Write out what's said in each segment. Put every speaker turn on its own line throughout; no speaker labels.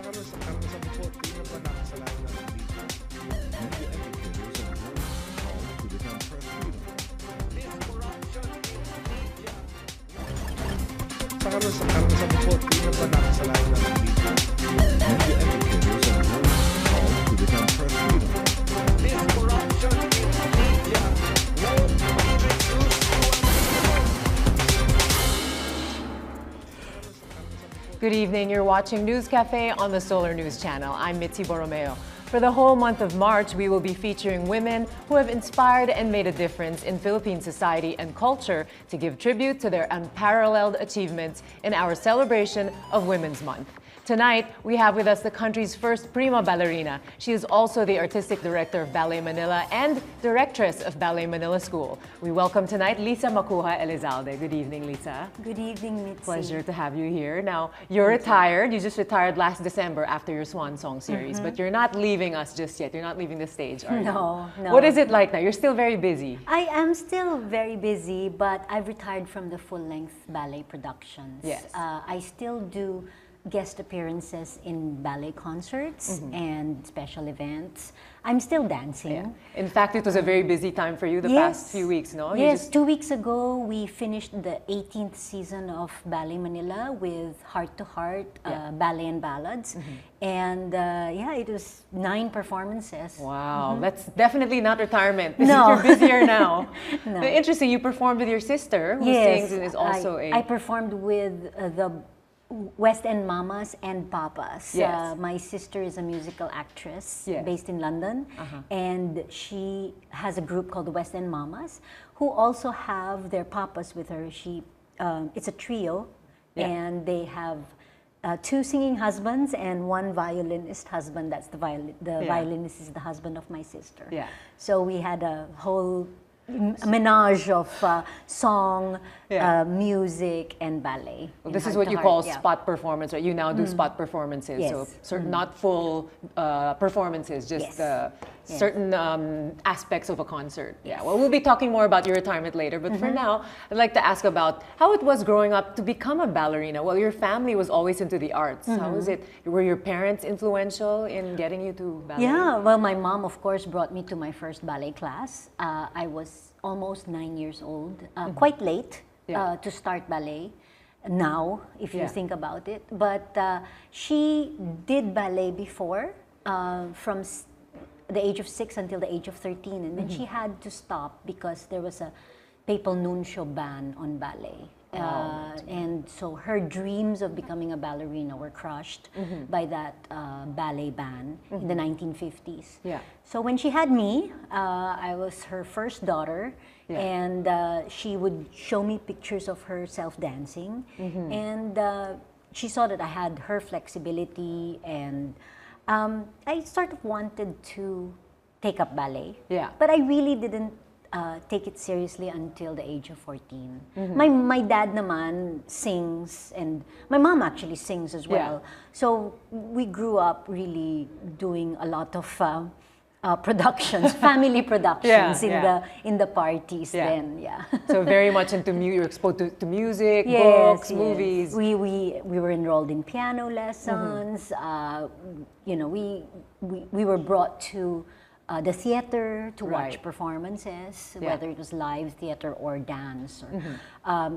karanasan mo po, di na ba nakasalanan ng dito?
Media educators and journalists call to defend press freedom.
This corruption in media. Sa karanasan mo po, di na ba nakasalanan ng dito?
Media educators and journalists call to defend press freedom.
This corruption in media. Ngayon, introduce to
Good evening. You're watching News Cafe on the Solar News Channel. I'm Mitzi Borromeo. For the whole month of March, we will be featuring women who have inspired and made a difference in Philippine society and culture to give tribute to their unparalleled achievements in our celebration of Women's Month. Tonight, we have with us the country's first Prima Ballerina. She is also the Artistic Director of Ballet Manila and Directress of Ballet Manila School. We welcome tonight Liza Macuja Elizalde. Good evening, Liza.
Good evening, Mitzi.
Pleasure to have you here. Now, you're retired. You just retired last December after your Swan Song series, but you're not leaving us just yet. You're not leaving the stage, are you?
No.
What is it like now? You're still very busy.
I am still very busy, but I've retired from the full-length ballet productions.
Yes.
I still do guest appearances in ballet concerts and special events. I'm still dancing.
Yeah. In fact, it was a very busy time for you the past few weeks, no?
Yes, 2 weeks ago, we finished the 18th season of Ballet Manila with Heart to Heart, Ballet and Ballads. And yeah, it was 9 performances.
Wow, that's definitely not retirement.
No.
You're busier now.
No.
Interesting, you performed with your sister who sings and is also
I performed with the West End Mamas and Papas.
Yes.
My sister is a musical actress
Yes.
based in London, and she has a group called the West End Mamas, who also have their papas with her. It's a trio, and they have 2 singing husbands and 1 violinist husband. That's the violinist is the husband of my sister.
Yeah.
So we had a whole menage of song, music, and ballet.
Well, this is what you call spot performance, right? You now do spot performances, so not full performances, just certain aspects of a concert. Yeah. Well, we'll be talking more about your retirement later, but for now, I'd like to ask about how it was growing up to become a ballerina. Well, your family was always into the arts. How was it? Were your parents influential in getting you to ballet?
Yeah, well, my mom, of course, brought me to my first ballet class. I was almost 9 years old, quite late to start ballet now, if you think about it. But she did ballet before, from the age of 6 until the age of 13, and then she had to stop because there was a papal nuncio ban on ballet. And so her dreams of becoming a ballerina were crushed by that ballet ban in the 1950s.
Yeah.
So when she had me, I was her first daughter, and she would show me pictures of herself dancing, and she saw that I had her flexibility, and I sort of wanted to take up ballet.
Yeah.
But I really didn't take it seriously until the age of 14. My dad naman sings, and my mom actually sings as well. So we grew up really doing a lot of productions, family productions in the parties then.
So very much into music. You're exposed to music, books, movies.
We were enrolled in piano lessons. You know, we were brought to the theater to watch performances, whether it was live theater or dance.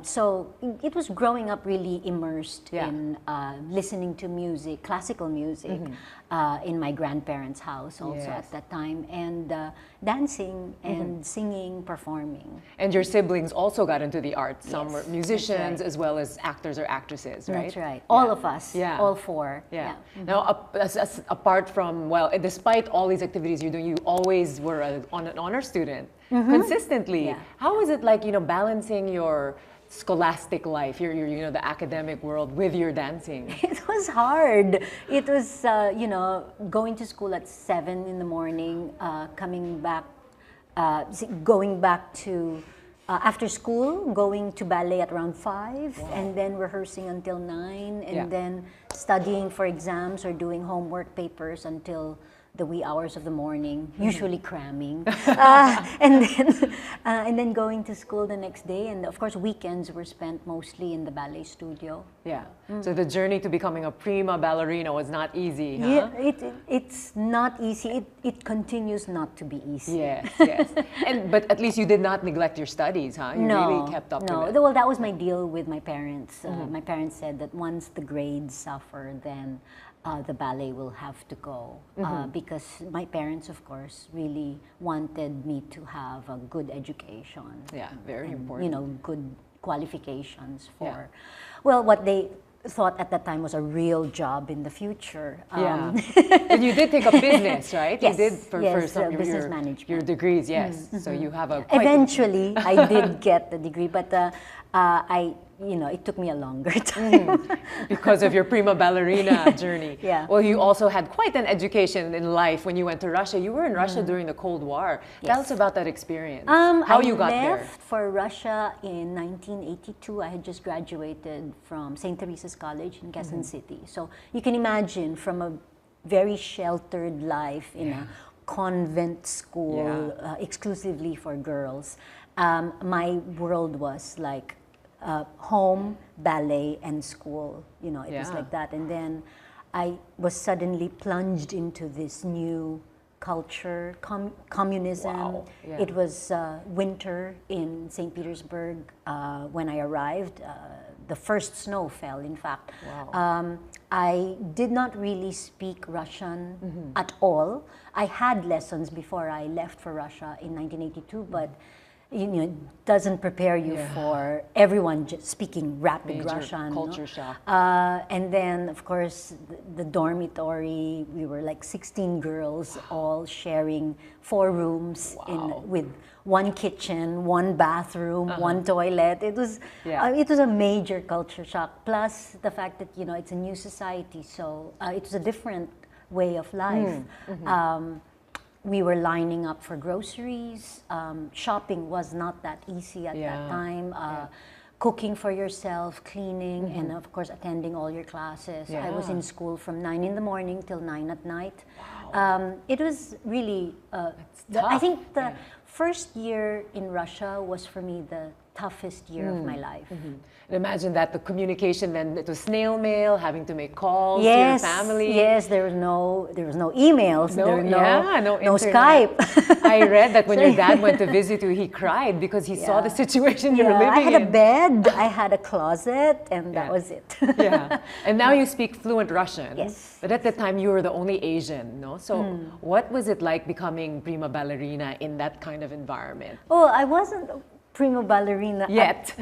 So it was growing up really immersed in listening to music, classical music, in my grandparents' house also at that time, and dancing and singing, performing.
And your siblings also got into the arts. Some were musicians as well as actors or actresses, right?
That's right. All of us, all 4.
Now, apart from, well, despite all these activities you're doing, you always were an honor student consistently. How was it like, you know, balancing your scholastic life, your you know, the academic world with your dancing?
It was hard. It was, you know, going to school at 7 in the morning, coming back, going back to after school, going to ballet at around 5, and then rehearsing until 9, and then studying for exams or doing homework papers until the wee hours of the morning, usually cramming, and then going to school the next day. And of course, weekends were spent mostly in the ballet studio.
Yeah. So the journey to becoming a prima ballerina was not easy, huh?
Yeah, it's not easy. It continues not to be easy.
Yes, yes. But at least you did not neglect your studies, huh? You really kept up with it.
Well, that was my deal with my parents. My parents said that once the grades suffer, then the ballet will have to go. Because my parents, of course, really wanted me to have a good education.
Yeah, very important.
You know, good qualifications for, well, what they thought at that time was a real job in the future.
And you did take up business, right?
Yes,
you did for some of
business
your,
management.
your degrees, yes. So you have a
eventually I did get the degree, but it took me a longer time.
Because of your prima ballerina journey.
Yeah.
Well, you also had quite an education in life when you went to Russia. You were in Russia during the Cold War. Tell us about that experience. How you got there.
I left for Russia in 1982. I had just graduated from St. Teresa's College in Quezon City. So you can imagine, from a very sheltered life in a convent school exclusively for girls, my world was like home, ballet, and school. You know, it was like that. And then I was suddenly plunged into this new culture, communism.
Wow. Yeah.
It was winter in St. Petersburg when I arrived. The first snow fell, in fact.
Wow.
I did not really speak Russian at all. I had lessons before I left for Russia in 1982, but it doesn't prepare you for everyone just speaking rapid
Major
Russian.
culture shock.
And then, of course, the dormitory, we were like 16 girls all sharing 4 rooms with one kitchen, one bathroom, one toilet. It was a major culture shock. Plus the fact that, it's a new society, so it was a different way of life. We were lining up for groceries. Shopping was not that easy at that time. Cooking for yourself, cleaning, and of course attending all your classes. I was in school from 9 in the morning till 9 at night.
Wow.
It was really, I think the first year in Russia was for me the toughest year of my life.
And imagine that, the communication then, it was snail mail, having to make calls to your family.
Yes, there was no emails,
No,
there was no
internet.
Skype.
I read that when your dad went to visit you, he cried because he saw the situation you were living in.
I had a bed, I had a closet, and that was it.
And now you speak fluent Russian.
Yes.
But at the time you were the only Asian, no? So what was it like becoming prima ballerina in that kind of environment?
Oh, I wasn't prima ballerina
Yet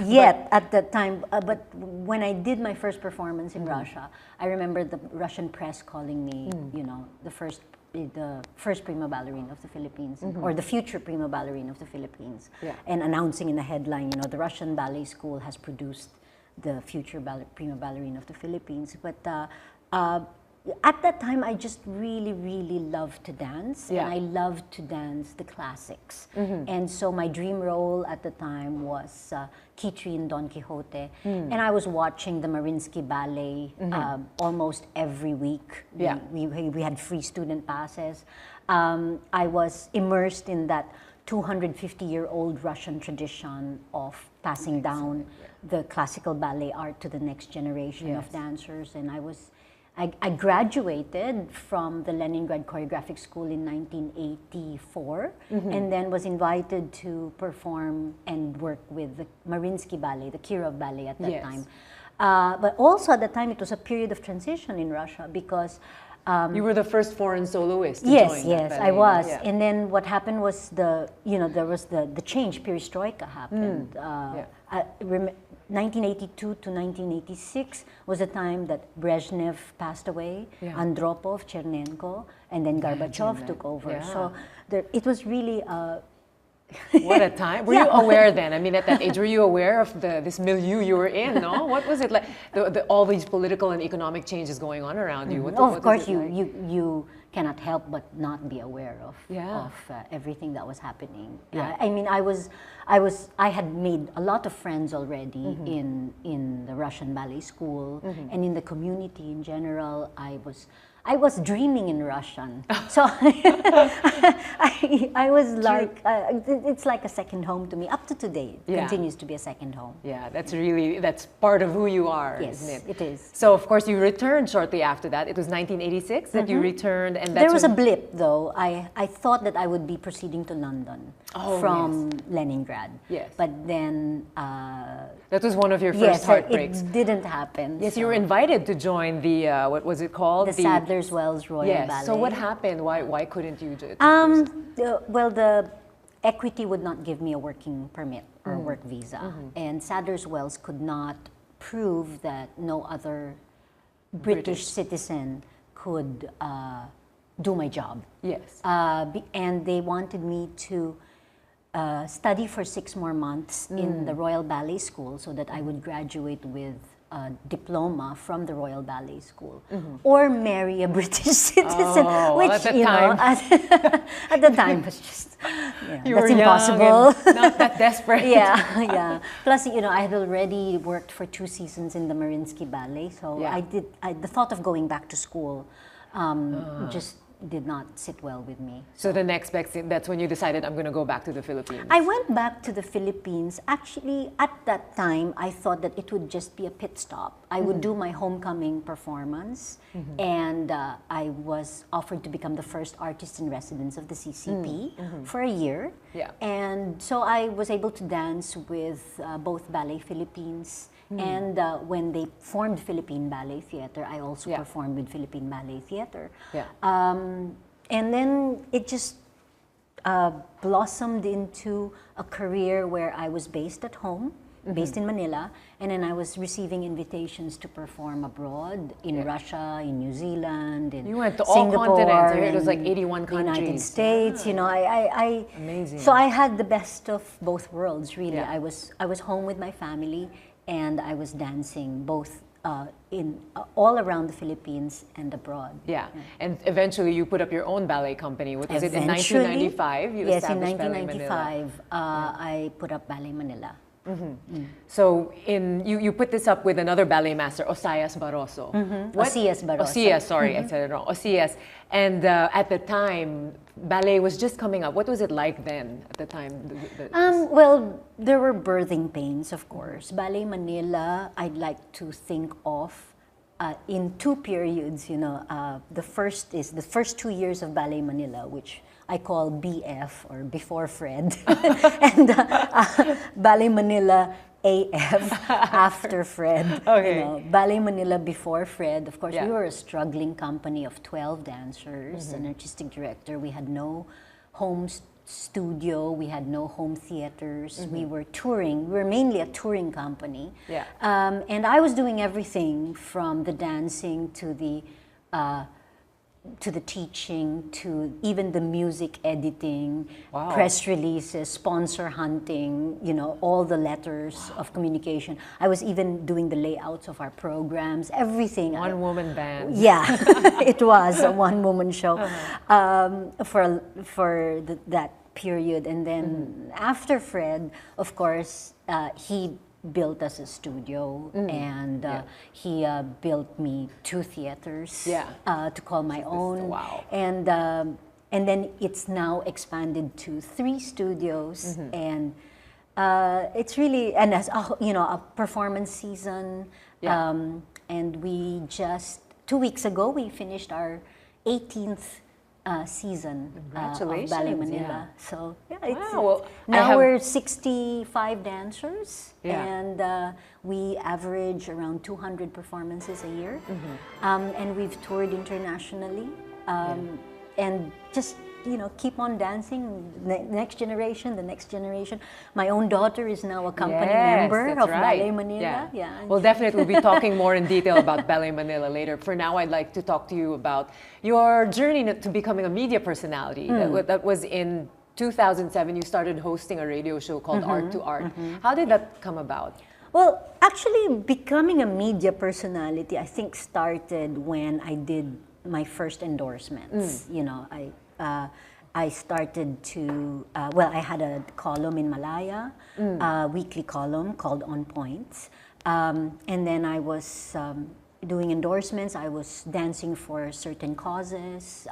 at that time, but when I did my first performance in Russia, I remember the Russian press calling me, the first prima ballerina of the Philippines, or the future prima ballerina of the Philippines, and announcing in the headline, the Russian ballet school has produced the future prima ballerina of the Philippines. But at that time, I just really, really loved to dance, and I loved to dance the classics. And so my dream role at the time was Kitri in Don Quixote, and I was watching the Mariinsky Ballet almost every week. We had free student passes. I was immersed in that 250-year-old Russian tradition of passing down the classical ballet art to the next generation of dancers, and I graduated from the Leningrad Choreographic School in 1984, and then was invited to perform and work with the Mariinsky Ballet, the Kirov Ballet at that time. But also at the time, it was a period of transition in Russia because
you were the first foreign soloist to
yes,
join
yes,
that
I
ballet.
was. And then what happened was there was the change, perestroika happened. 1982 to 1986 was a time that Brezhnev passed away, Andropov, Chernenko, and then Gorbachev took over. So it was really
what a time. Were you aware then? I mean, at that age, were you aware of this milieu you were in, no? What was it like? All these political and economic changes going on around you?
Of course, you cannot help but not be aware of
Yeah.
everything that was happening.
Yeah.
I mean, I had made a lot of friends already in the Russian ballet school and in the community in general. I was dreaming in Russian, so I was like, it's like a second home to me. Up to today, it
Yeah.
continues to be a second home.
Yeah, that's part of who you are,
Yes,
isn't it?
it is.
So of course you returned shortly after that. It was 1986 that you returned, and that's
There was a
when-
blip, though. I thought that I would be proceeding to London from Leningrad.
Yes.
But then,
that was one of your first
yes,
heartbreaks.
it didn't happen.
Yes,
so.
you were invited to join the what was it called?
The Sadler's Wells Royal
Yes.
Ballet.
So what happened? Why couldn't you do it?
Well, the equity would not give me a working permit or work visa, and Sadler's Wells could not prove that no other British citizen could do my job.
Yes.
And they wanted me to study for 6 more months in the Royal Ballet School so that I would graduate with a diploma from the Royal Ballet School or marry a British citizen,
Oh,
which,
at the
you know,
time.
at the time was just,
You
that's
were young
impossible.
and not that desperate.
Yeah. Plus, you know, I had already worked for 2 seasons in the Mariinsky Ballet, so
Yeah.
the thought of going back to school just did not sit well with me.
So the next best thing, that's when you decided I'm going to go back to the Philippines.
I went back to the Philippines. Actually, at that time, I thought that it would just be a pit stop. I would do my homecoming performance, and I was offered to become the first artist in residence of the CCP for a year.
Yeah.
And so I was able to dance with both Ballet Philippines, and when they formed Philippine Ballet Theater, I also
Yeah.
performed with Philippine Ballet Theater.
Yeah.
And then it just blossomed into a career where I was based at home, based in Manila, and then I was receiving invitations to perform abroad in Russia, in New Zealand, in
You went to all
Singapore,
continents. I heard it was
in
like 81
the United
countries.
States. You know, I
Amazing.
So I had the best of both worlds. Really,
Yeah.
I was home with my family, and I was dancing both in all around the Philippines and abroad.
Yeah. And eventually you put up your own ballet company. What was it, in
Eventually,
1995? You
yes, in
established Ballet Manila.
1995, I put up Ballet Manila.
So you put this up with another ballet master, Osias Barroso.
Osias Barroso.
Osias, sorry, I said it wrong. Osias. And at the time, ballet was just coming up. What was it like then, at the time?
Well, there were birthing pains, of course. Ballet Manila, I'd like to think of in 2 periods. You know, the first is the first 2 years of Ballet Manila, which I call BF, or Before Fred, and Ballet Manila AF after Fred.
Okay.
You know, Ballet Manila before Fred. Of course,
Yeah.
we were a struggling company of 12 dancers, an artistic director. We had no home studio. We had no home theaters. We were touring. We were mainly a touring company.
Yeah.
And I was doing everything from the dancing to the teaching, to even the music editing,
Wow.
press releases, sponsor hunting, you know, all the letters of communication. I was even doing the layouts of our programs, everything.
One-woman band.
Yeah, it was a one-woman show for that period. And then after Fred, of course, he built us a studio, and he built me 2 theaters to call my own.
Wow.
And then it's now expanded to 3 studios, and it's really, and as you know, a performance season. And we just 2 weeks ago we finished our 18th season of
Congratulations,
Ballet Manila.
yeah.
So yeah,
Wow, well,
now we're 65 dancers,
Yeah.
and we average around 200 performances a year, and we've toured internationally, and just, you know, keep on dancing. Next generation, the next generation. My own daughter is now a company member
that's
of
right.
Ballet Manila. Yeah.
Well, definitely we'll be talking more in detail about Ballet Manila later. For now, I'd like to talk to you about your journey to becoming a media personality. That was in 2007. You started hosting a radio show called Art to Art. How did that come about?
Well, actually, becoming a media personality, I think, started when I did my first endorsements. You know, I started to, well, I had a column in Malaya, a weekly column called On Points. And then I was doing endorsements. I was dancing for certain causes.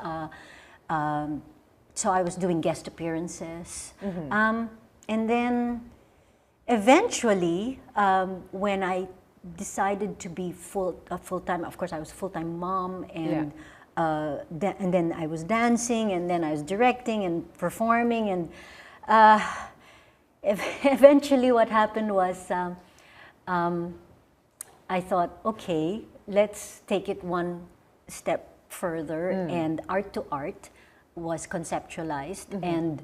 So I was doing guest appearances. And then eventually, when I decided to be full-time, of course I was a full-time mom, and and then I was dancing, and then I was directing and performing, and eventually what happened was I thought, okay, let's take it one step further, and Art to Art was conceptualized and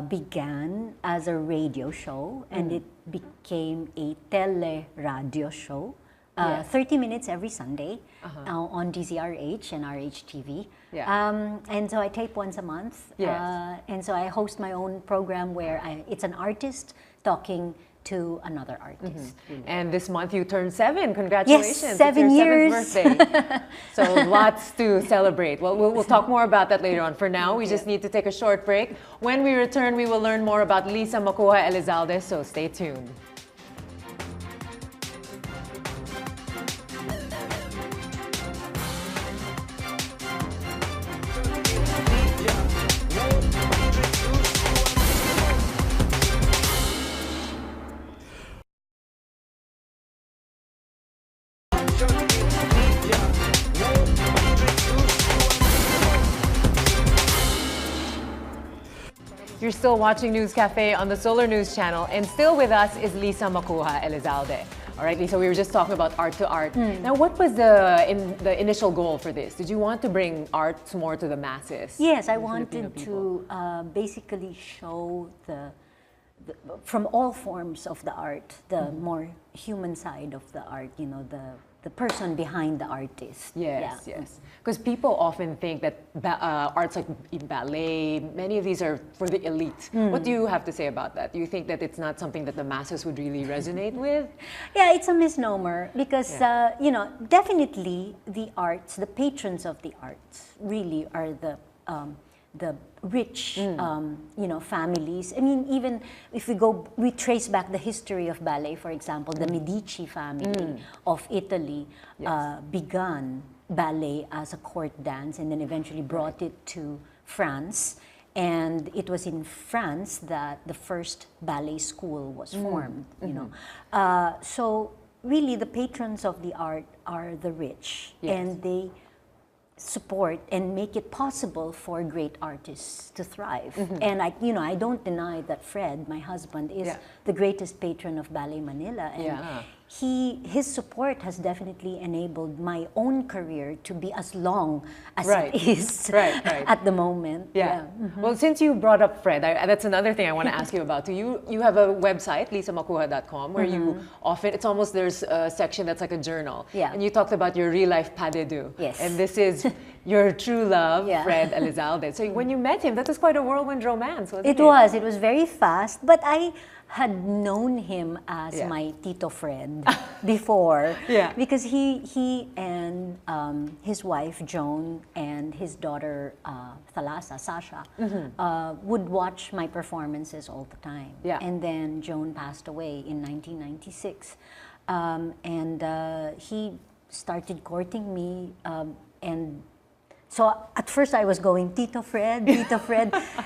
began as a radio show, and it became a tele-radio show. 30 minutes every Sunday on DZRH and RH-TV. And so I tape once a month. And so I host my own program where it's an artist talking to another artist.
And this month you turned 7. Congratulations.
Yes, 7
it's your
years.
7th birthday. So lots to celebrate. Well, we'll talk more about that later on. For now, we just need to take a short break. When we return, we will learn more about Liza Macuja Elizalde, so stay tuned. You're still watching News Cafe on the Solar News Channel, and still with us is Liza Macuja Elizalde. All right, Lisa, we were just talking about Art to Art. Now, what was the initial goal for this? Did you want to bring art more to the masses?
Yes, I wanted to basically show from all forms of the art, the more human side of the art, you know, the person behind the artist.
Yes, yes. Because people often think that arts like ballet, many of these are for the elite. What do you have to say about that? Do you think that it's not something that the masses would really resonate with?
Yeah, it's a misnomer because, you know, definitely the arts, the patrons of the arts really are the rich, you know, families. I mean, even if we trace back the history of ballet, for example, the Medici family of Italy began ballet as a court dance and then eventually brought it to France. And it was in France that the first ballet school was formed, you know. So really the patrons of the art are the rich, and they support and make it possible for great artists to thrive. And I don't deny that Fred, my husband, is the greatest patron of Ballet Manila, and his support has definitely enabled my own career to be as long as it is at the moment.
Well, since you brought up Fred, that's another thing I want to ask you about. You have a website, lisamacuja.com, where you often, it's almost, there's a section that's like a journal. And you talked about your real life pas de deux. And this is your true love, Fred Elizalde. So when you met him, that was quite a whirlwind romance, wasn't it?
It was very fast, but I had known him as my Tito Fred before, because he and his wife Joan and his daughter Thalassa, Sasha, would watch my performances all the time. And then Joan passed away in 1996, and he started courting me, and so at first I was going, Tito Fred,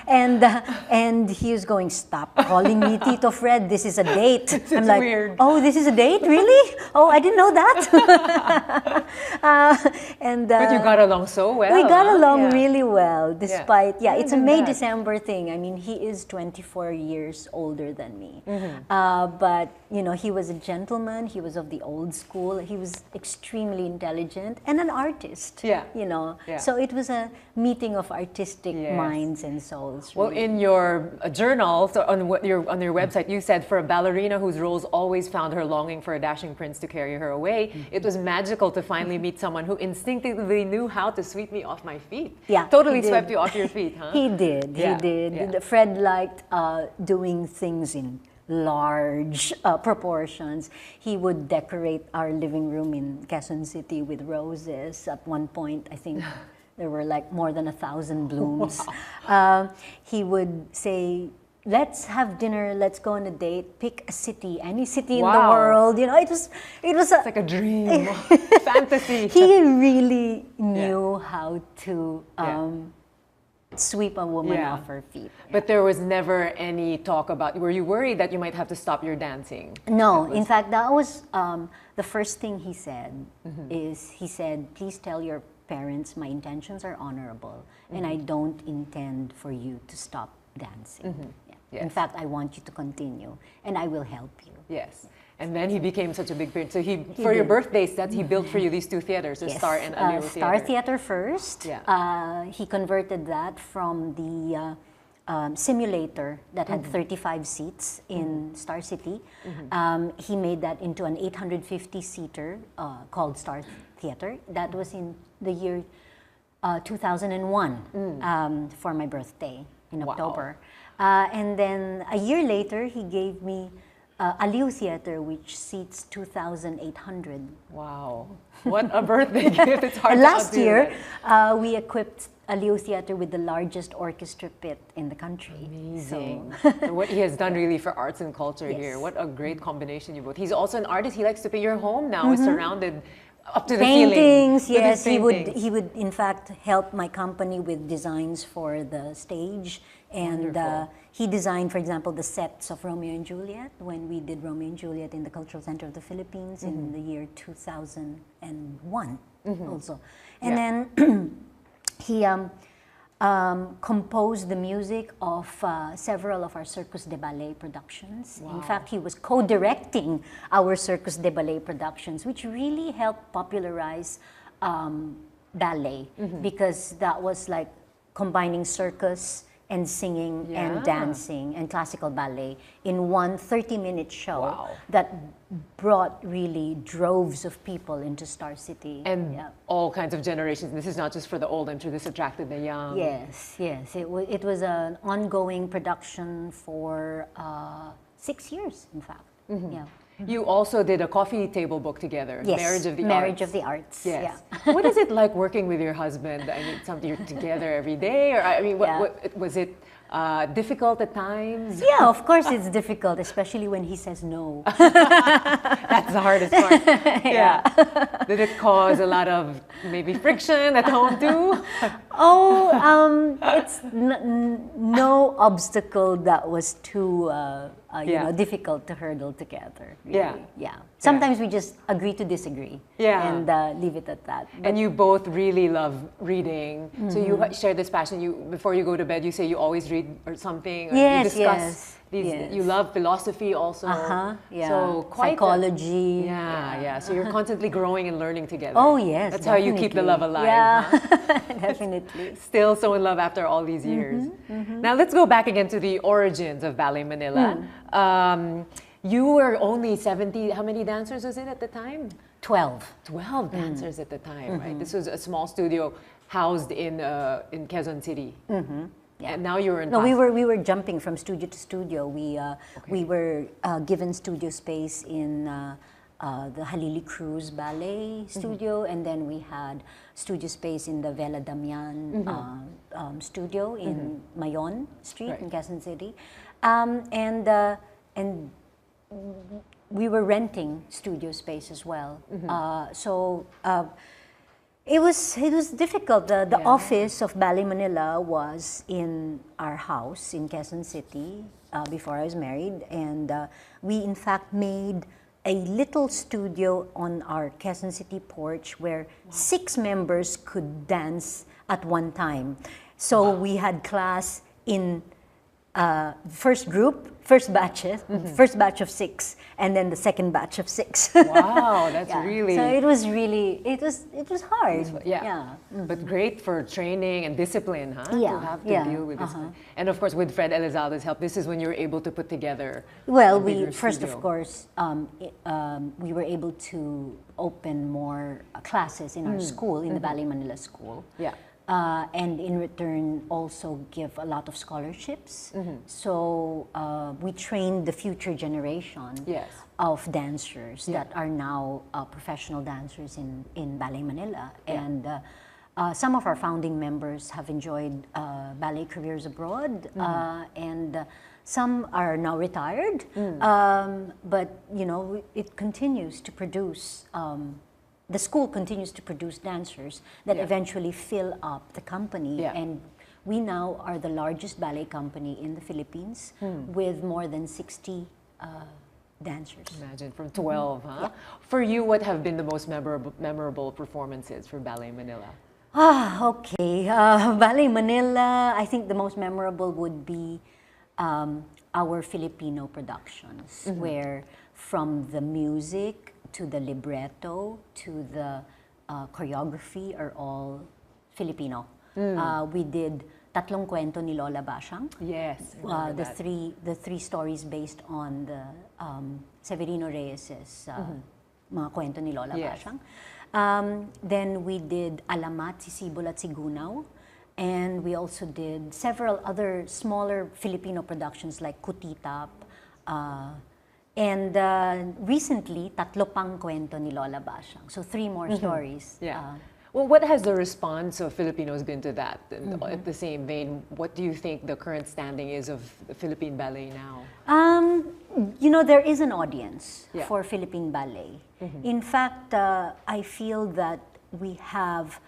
and he was going, stop calling me Tito Fred, this is a date. I'm like, weird. Oh, this is a date, really? Oh, I didn't know that.
But you got along so well.
We got along really well, despite, it's a May-December thing. I mean, he is 24 years older than me. But, you know, he was a gentleman, he was of the old school, he was extremely intelligent and an artist, you know. So it was a meeting of artistic minds and souls.
Well, in your journal, so on your website, you said, for a ballerina whose roles always found her longing for a dashing prince to carry her away, it was magical to finally meet someone who instinctively knew how to sweep me off my feet. Totally swept you off your feet, huh?
He did. He did. Fred liked doing things in large proportions. He would decorate our living room in Quezon City with roses. At one point, I think there were like more than 1,000 blooms. He would say, let's have dinner, let's go on a date, pick a city, any city in the world. You know, it was
It's like a dream, fantasy.
He really knew how to sweep a woman off her feet.
But there was never any talk about, were you worried that you might have to stop your dancing?
No, in fact, that was the first thing he said, is he said, please tell your parents my intentions are honorable and I don't intend for you to stop dancing. Yeah. In fact, I want you to continue and I will help you.
Yes. And then he became such a big parent. So for your birthdays, he built for you these two theaters, the Star and Aliw Theater.
Star Theater first.
Yeah.
He converted that from the simulator that had 35 seats in Star City. He made that into an 850-seater called Star Theater. That was in the year 2001 for my birthday in October. And then a year later, he gave me Aliw Theater, which seats 2,800.
Wow. What a birthday gift. It's hard
and
to
last
outdo
year,
that.
we equipped Aliw Theater with the largest orchestra pit in the country.
Amazing.
So
What he has done really for arts and culture here. What a great combination you both. He's also an artist. He likes to paint. Your home now is surrounded up to the
paintings,
ceiling.
yes. He would in fact help my company with designs for the stage. And he designed, for example, the sets of Romeo and Juliet when we did Romeo and Juliet in the Cultural Center of the Philippines in the year 2001 also. And then he composed the music of several of our Circus de Ballet productions. In fact, he was co-directing our Circus de Ballet productions, which really helped popularize ballet because that was like combining circus and singing and dancing and classical ballet in one 30-minute show that brought really droves of people into Star City.
And all kinds of generations. This is not just for the old, I'm sure this attracted the young.
Yes, yes. It was an ongoing production for 6 years, in fact. Yeah.
You also did a coffee table book together,
Yes,
Marriage of the
Marriage
Arts.
of the Arts.
Yes.
Yeah.
What is it like working with your husband? I mean, something you're together every day, or I mean, what was it difficult at times?
Yeah, of course it's difficult, especially when he says no.
That's the hardest part. Yeah. Did it cause a lot of maybe friction at home too?
It's no obstacle that was too difficult to hurdle together. Really. Yeah. Sometimes we just agree to disagree. And leave it at that.
And you both really love reading, so you share this passion. Before you go to bed, you say you always read or something. Or you discuss these. You love philosophy also.
Yeah.
So quite
psychology.
So you're constantly growing and learning together.
Oh yes.
That's how you keep the love alive.
Yeah.
Huh?
Definitely.
Still so in love after all these years. Now let's go back again to the origins of Ballet Manila. You were only 70, how many dancers was it at the time?
12.
12 dancers at the time, right? This was a small studio housed in Quezon City. And now you're in.
No, we were jumping from studio to studio. We were given studio space in the Halili Cruz Ballet Studio, and then we had studio space in the Vela Damian studio in Ngayon Street in Quezon City, and we were renting studio space as well. It was difficult. The office of Ballet Manila was in our house in Quezon City before I was married, and we in fact made a little studio on our Quezon City porch where 6 members could dance at one time. So we had class in first batch of 6, and then the second batch of 6.
Wow, that's really.
So it was hard.
But great for training and discipline, huh? To have to deal with this. And of course, with Fred Elizalde's help, this is when you were able to put together.
Well, we first, of course, we were able to open more classes in our school, in the Ballet Manila school. and in return also give a lot of scholarships. So we train the future generation
Yes.
of dancers that are now professional dancers in Ballet Manila. And some of our founding members have enjoyed ballet careers abroad, and some are now retired. But you know, it continues to produce. The school continues to produce dancers that eventually fill up the company, and we now are the largest ballet company in the Philippines with more than 60 dancers.
Imagine, from 12, huh? For you, what have been the most memorable performances for Ballet Manila?
Okay. Ballet Manila, I think the most memorable would be our Filipino productions, where from the music to the libretto to the choreography are all Filipino. We did Tatlong Kwento ni Lola Bashang.
Yes.
The three stories based on the Severino Reyes's mga kwento ni Lola Bashang. Then we did Alamat, Sisibol at Sigunaw. And we also did several other smaller Filipino productions like Kutitap. And recently, Tatlo Pang Kwento ni Lola Bashang. So 3 more stories.
Well, what has the response of Filipinos been to that? And at the same vein, what do you think the current standing is of the Philippine ballet now?
You know, there is an audience for Philippine ballet. In fact, I feel that we have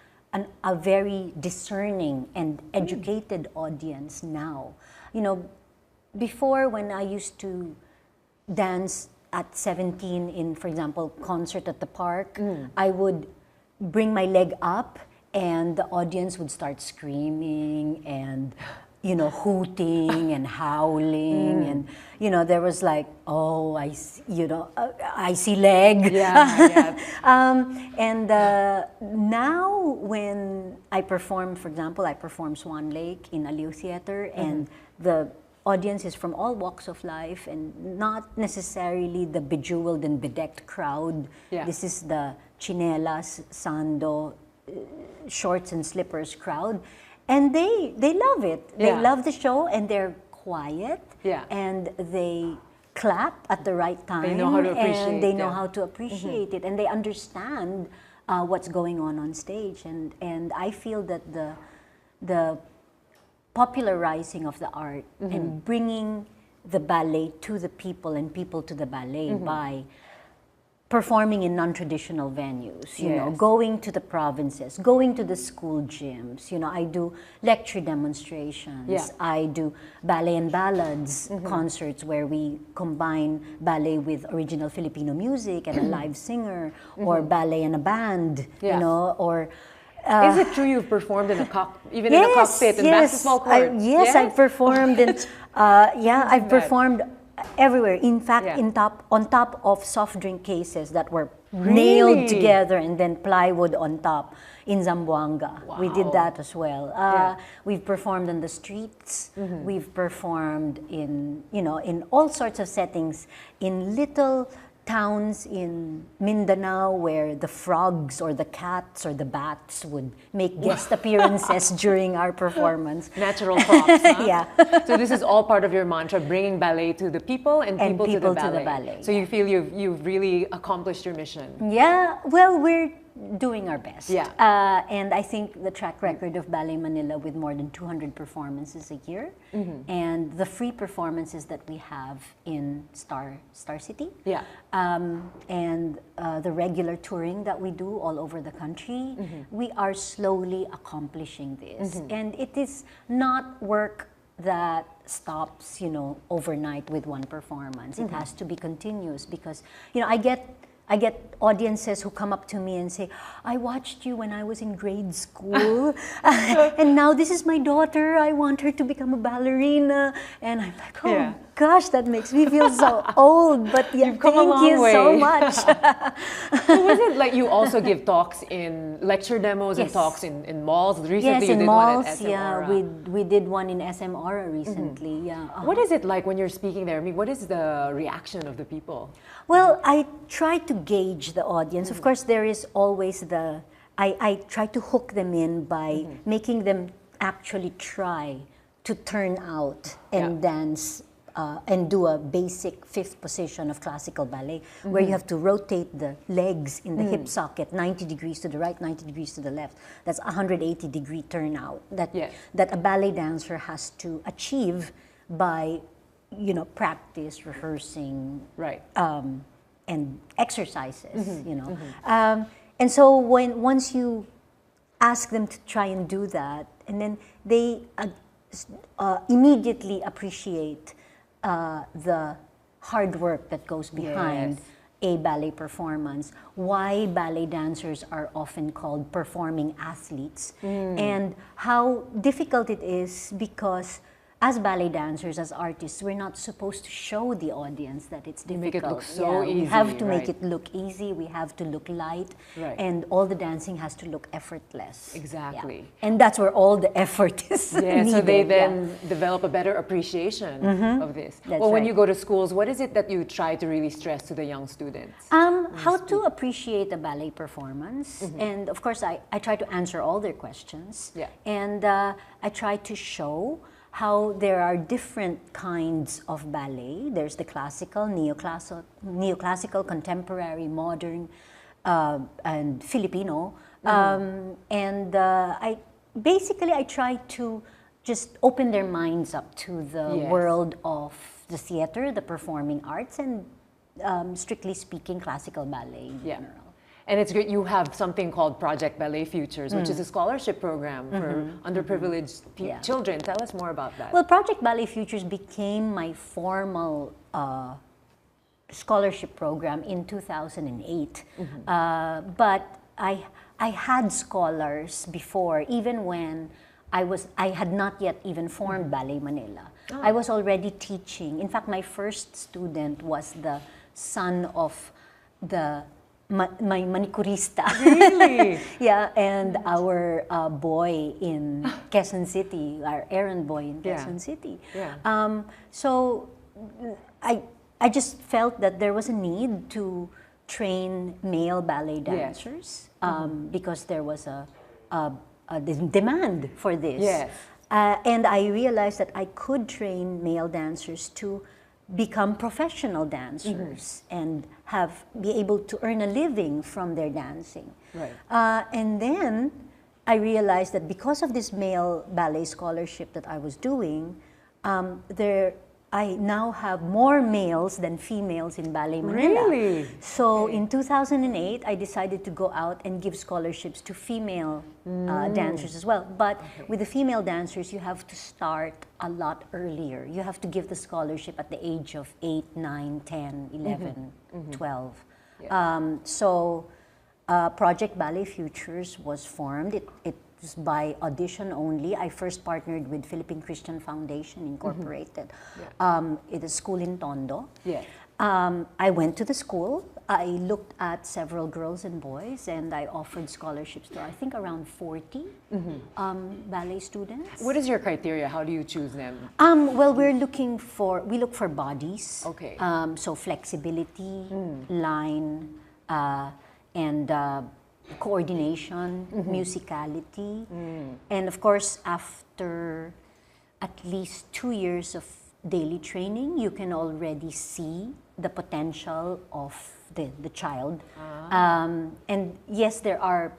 a very discerning and educated audience now. You know, before, when I used to dance at 17 in, for example, concert at the park, I would bring my leg up and the audience would start screaming and, you know, hooting and howling, and, you know, there was like, oh, I see leg. And now when I perform, for example, I perform Swan Lake in Aliw Theater, and the audience is from all walks of life and not necessarily the bejeweled and bedecked crowd. This is the chinelas, sando, shorts and slippers crowd. And they love it. They love the show, and they're quiet, and they clap at the right time.
They know how to appreciate
and they know how to appreciate it, and they understand what's going on stage. And I feel that the popularizing of the art and bringing the ballet to the people and people to the ballet by performing in non-traditional venues, you know, going to the provinces, going to the school gyms. You know, I do lecture demonstrations. I do ballet and ballads concerts where we combine ballet with original Filipino music and a live singer, or ballet and a band, you know, or...
is it true you've performed in a even in a cockpit in basketball court?
I've performed in... I've performed everywhere. In fact, on top of soft drink cases that were nailed together and then plywood on top in Zamboanga. Wow. We did that as well. We've performed on the streets. We've performed in, you know, in all sorts of settings, in little towns in Mindanao where the frogs or the cats or the bats would make guest appearances during our performance.
Natural props, huh? So this is all part of your mantra, bringing ballet to the people and people to the ballet. So you feel you've really accomplished your mission? Yeah,
well, we're doing our best. And I think the track record of Ballet Manila with more than 200 performances a year, and the free performances that we have in Star City, and the regular touring that we do all over the country, we are slowly accomplishing this. And it is not work that stops, you know, overnight with one performance. It has to be continuous, because, you know, I get audiences who come up to me and say, I watched you when I was in grade school, and now this is my daughter, I want her to become a ballerina. And I'm like, oh gosh, that makes me feel so old, but thank you so much.
So was it like you also give talks in lecture demos and talks in malls? Recently you did
malls,
one at SM
we did one in SM Aura recently.
What is it like when you're speaking there? I mean, what is the reaction of the people?
Well, I try to gauge the audience. Of course, there is always the I try to hook them in by making them actually try to turn out and dance and do a basic fifth position of classical ballet, where you have to rotate the legs in the hip socket 90 degrees to the right, 90 degrees to the left. That's 180-degree turnout that that a ballet dancer has to achieve by, you know, practice, rehearsing, and exercises. You know, and so once you ask them to try and do that, and then they immediately appreciate the hard work that goes behind a ballet performance, why ballet dancers are often called performing athletes, and how difficult it is because as ballet dancers, as artists, we're not supposed to show the audience that it's difficult.
Make it look so easy.
We have to make it look easy, we have to look light, and all the dancing has to look effortless.
Exactly.
Yeah. And that's where all the effort is needed.
So they then develop a better appreciation of this.
That's
when
right.
you go to schools, what is it that you try to really stress to the young students?
How to appreciate a ballet performance. And of course, I try to answer all their questions. And I try to show how there are different kinds of ballet. There's the classical, neoclassical, contemporary, modern, and Filipino. And I try to just open their minds up to the world of the theater, the performing arts, and strictly speaking, classical ballet in general.
And it's great, you have something called Project Ballet Futures, which is a scholarship program for underprivileged children. Tell us more about that.
Well, Project Ballet Futures became my formal scholarship program in 2008. But I had scholars before, even when I had not yet even formed Ballet Manila. I was already teaching. In fact, my first student was the son of my manicurista. Really? And our boy in Quezon City, our errand boy in Quezon City. So I just felt that there was a need to train male ballet dancers because there was a demand for this. And I realized that I could train male dancers to become professional dancers and be able to earn a living from their dancing. And then I realized that because of this male ballet scholarship that I was doing, I now have more males than females in Ballet Manila.
Really?
So in 2008, I decided to go out and give scholarships to female dancers as well. But with the female dancers, you have to start a lot earlier. You have to give the scholarship at the age of 8, 9, 10, 11, 12. So Project Ballet Futures was formed. It was by audition only. I first partnered with Philippine Christian Foundation Incorporated. It is a school in Tondo. I went to the school. I looked at several girls and boys, and I offered scholarships to, I think, around 40 ballet students.
What is your criteria? How do you choose them?
Well, we look for bodies. So flexibility, line, and coordination, musicality, and of course, after at least 2 years of daily training, you can already see the potential of the child. And yes, there are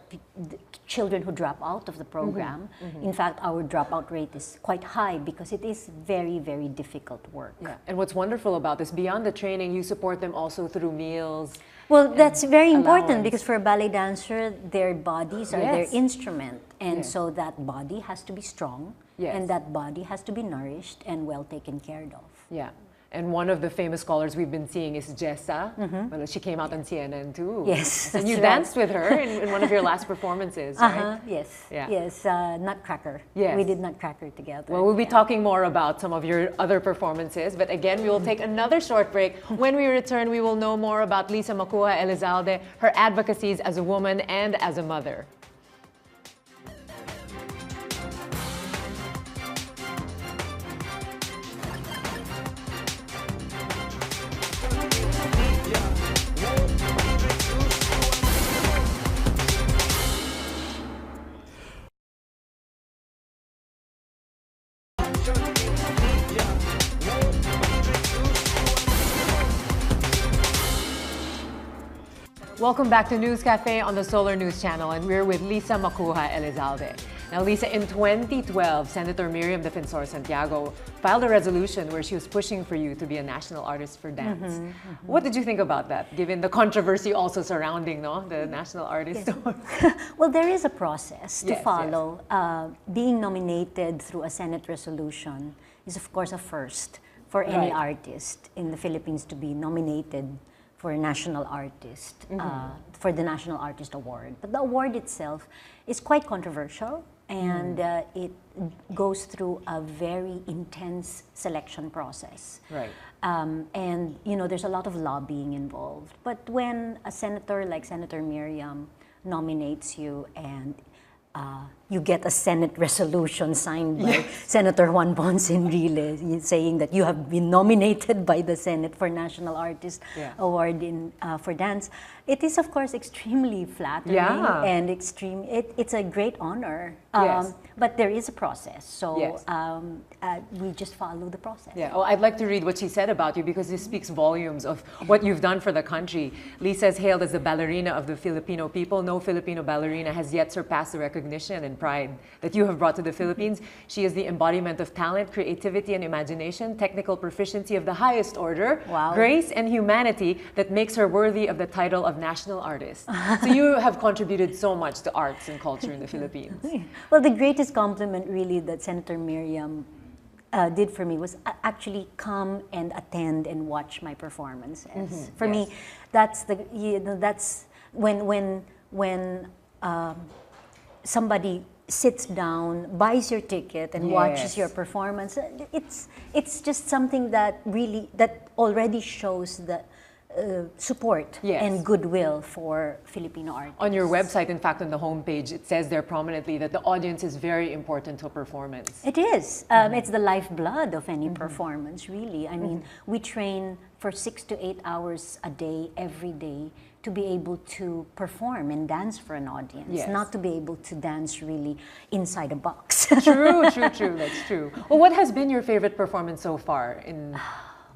children who drop out of the program. In fact, our dropout rate is quite high because it is very, very difficult work.
And what's wonderful about this, beyond the training, you support them also through meals.
Well, that's very important because for a ballet dancer, their bodies are their instrument. And so that body has to be strong and that body has to be nourished and well taken care of.
And one of the famous scholars we've been seeing is Jessa. Well, she came out on CNN too.
Yes,
and you danced with her in one of your last performances, right?
Yes, Nutcracker. We did Nutcracker together.
Well, we'll be talking more about some of your other performances, but again, we will take another short break. When we return, we will know more about Liza Macuja Elizalde, her advocacies as a woman and as a mother. Welcome back to News Cafe on the Solar News Channel, and we're with Liza Macuja Elizalde. Now, Liza, in 2012, Senator Miriam Defensor Santiago filed a resolution where she was pushing for you to be a national artist for dance. What did you think about that, given the controversy also surrounding the national artist?
Yes. Well, there is a process to
Yes,
follow. Being nominated through a Senate resolution is, of course, a first for any artist in the Philippines to be nominated for a national artist, for the National Artist Award. But the award itself is quite controversial, and it goes through a very intense selection process.
Right.
And there's a lot of lobbying involved. But when a senator like Senator Miriam nominates you and you get a Senate resolution signed by Senator Juan Ponce Enrile saying that you have been nominated by the Senate for National Artist Award for dance. It is, of course, extremely flattering and it's a great honor. But there is a process, so we just follow the process.
Yeah. Oh, I'd like to read what she said about you because this speaks volumes of what you've done for the country. Lisa is hailed as the ballerina of the Filipino people. No Filipino ballerina has yet surpassed the recognition and pride that you have brought to the Philippines. She is the embodiment of talent, creativity, and imagination, technical proficiency of the highest order, grace and humanity that makes her worthy of the title of national artist. So you have contributed so much to arts and culture in the Philippines.
Well, the greatest compliment really that Senator Miriam did for me was actually come and attend and watch my performances. For me, that's that's when somebody sits down, buys your ticket, and watches your performance. It's just something that already shows the support and goodwill for Filipino artists.
On your website, in fact, on the homepage, it says there prominently that the audience is very important to a performance.
It is. It's the lifeblood of any performance, really. I mean, we train for 6 to 8 hours a day, every day, to be able to perform and dance for an audience, not to be able to dance really inside a box.
True, that's true. Well, what has been your favorite performance so far in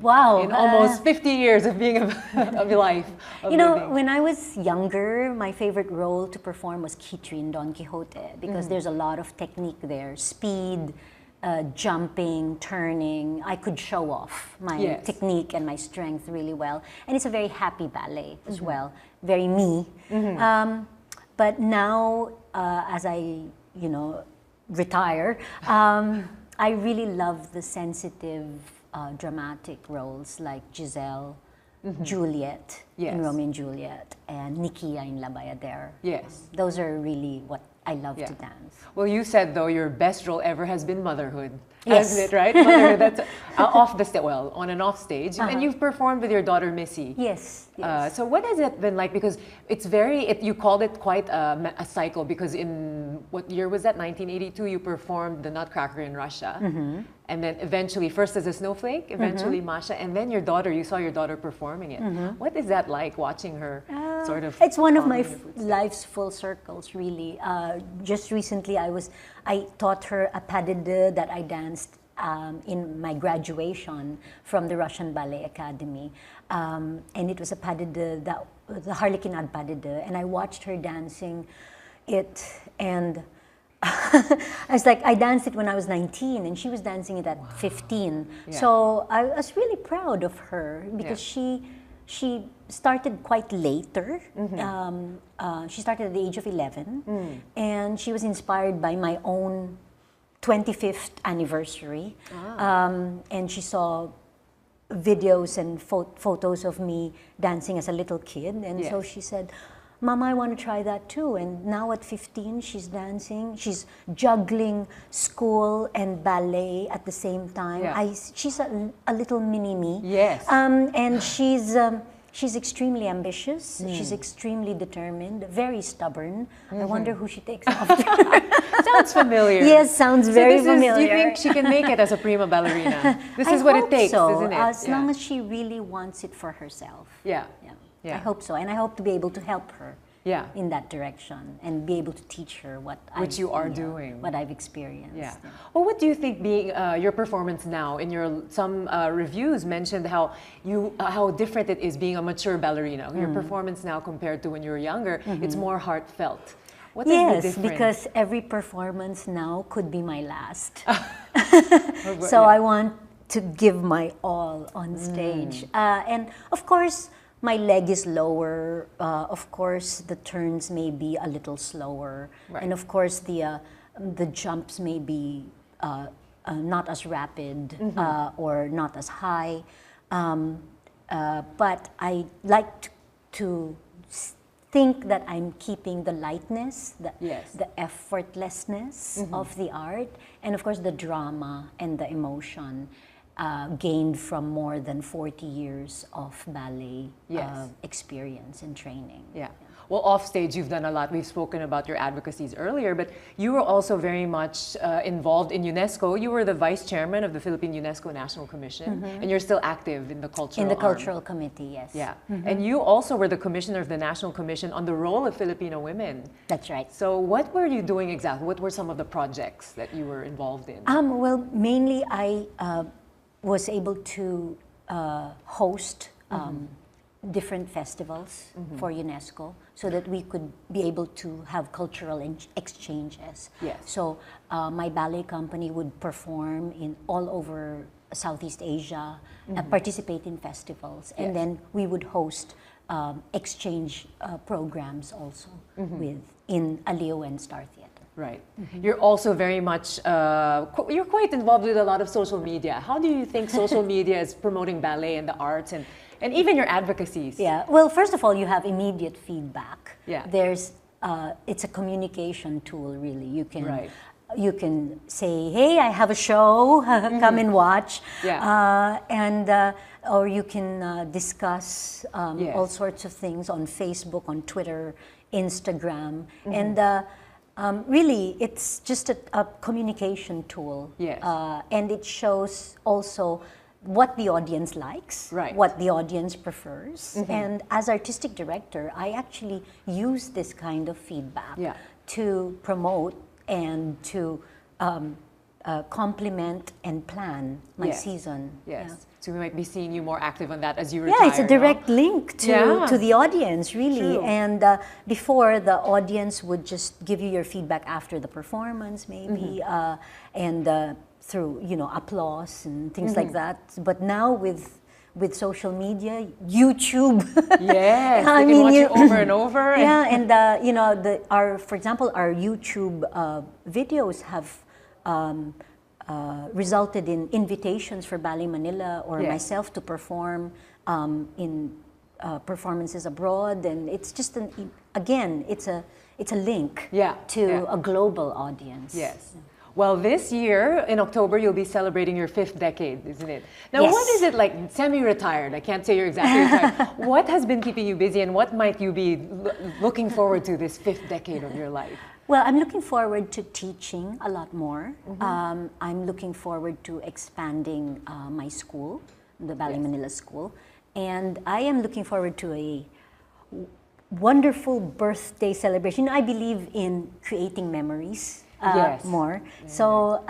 almost 50 years of being of life?
When I was younger, my favorite role to perform was Kitri in Don Quixote because there's a lot of technique there, speed, jumping, turning. I could show off my technique and my strength really well. And it's a very happy ballet as well, very me. But now, as I, retire, I really love the sensitive, dramatic roles like Giselle, Juliet in Romeo and Juliet, and Nikia in La Bayadere.
Yes.
Those are really what I love to dance.
Well, you said, though, your best role ever has been motherhood.
Yes.
Hasn't it, right? Motherhood, that's off the stage, on and off stage. And you've performed with your daughter, Missy.
Yes.
So what has it been like? Because it's you called it quite a cycle because in, what year was that? 1982, you performed the Nutcracker in Russia. And then eventually, first as a snowflake, eventually Masha, and then you saw your daughter performing it. What is that like, watching her sort of...
It's one of my life's full circles, really. Just recently, I taught her a pas de deux that I danced in my graduation from the Russian Ballet Academy. And it was a pas de deux, the Harlequinade pas de deux, and I watched her dancing it, and I danced it when I was 19, and she was dancing it at 15. So I was really proud of her because she started quite later. She started at the age of 11, and she was inspired by my own 25th anniversary. And she saw videos and photos of me dancing as a little kid, and so she said, Mama, I want to try that too. And now at 15, she's dancing. She's juggling school and ballet at the same time. She's a little mini me.
Yes.
And she's extremely ambitious. She's extremely determined, very stubborn. I wonder who she takes after.
Sounds familiar.
Yes, sounds very familiar.
Do you think she can make it as a prima ballerina? This is what it takes, isn't it?
As long as she really wants it for herself.
Yeah.
I hope so, and I hope to be able to help her
Yeah.
in that direction and be able to teach her
Which you are doing.
what I've experienced.
Yeah. Well, what do you think being your performance now? In some reviews mentioned how different it is being a mature ballerina. Your performance now compared to when you were younger, it's more heartfelt. What is the
Yes,
difference?
because every performance now could be my last.
But
So
yeah.
I want to give my all on stage. And of course, my leg is lower. Of course, the turns may be a little slower.
Right.
And of course, the jumps may be not as rapid or not as high. But I like to think that I'm keeping the lightness,
Yes.
the effortlessness of the art, and of course the drama and the emotion gained from more than 40 years of ballet
Yes.
experience and training.
Yeah. Well, off stage, you've done a lot. We've spoken about your advocacies earlier, but you were also very much involved in UNESCO. You were the vice chairman of the Philippine UNESCO National Commission, and you're still active in the cultural
In the
arm.
cultural committee, yes.
Yeah. And you also were the commissioner of the National Commission on the role of Filipino women.
That's right.
So what were you doing exactly? What were some of the projects that you were involved in?
Well, mainly I was able to host different festivals for UNESCO so that we could be able to have cultural exchanges.
Yes.
So my ballet company would perform in all over Southeast Asia, participate in festivals, and
Yes.
then we would host exchange programs also in Aliw and Star Theater.
Right. You're also very much, you're quite involved with a lot of social media. How do you think social media is promoting ballet and the arts and even your advocacies?
Yeah. Well, first of all, you have immediate feedback.
Yeah.
There's, it's a communication tool, really. You can,
Right.
you can say, "Hey, I have a show. Come and watch."
Yeah.
Or you can discuss
Yes.
all sorts of things on Facebook, on Twitter, Instagram, and. Really, it's just a communication tool.
Yes.
And it shows also what the audience likes,
Right.
what the audience prefers. And as artistic director, I actually use this kind of feedback
Yeah.
to promote and to complement and plan my
Yes.
season.
Yes.
Yeah.
So we might be seeing you more active on that as you retire.
Yeah, it's a direct link to,
Yeah.
to the audience, really.
True.
And before, the audience would just give you your feedback after the performance, maybe, and through, applause and things like that. But now with social media, YouTube.
Yes,
I
they can
mean,
watch
you-
you over and over.
Yeah, and for example, our YouTube videos have resulted in invitations for Ballet Manila or
Yes.
myself to perform in performances abroad, and it's just it's a link
Yeah,
to
yeah.
a global audience.
Yes. Well, this year, in October, you'll be celebrating your 5th decade, isn't it? Now,
Yes.
what is it like, semi-retired? I can't say you're exactly retired. What has been keeping you busy, and what might you be looking forward to this 5th decade of your life?
Well, I'm looking forward to teaching a lot more. I'm looking forward to expanding my school, the Ballet
Yes.
Manila School. And I am looking forward to a wonderful birthday celebration. I believe in creating memories
Yes.
more. So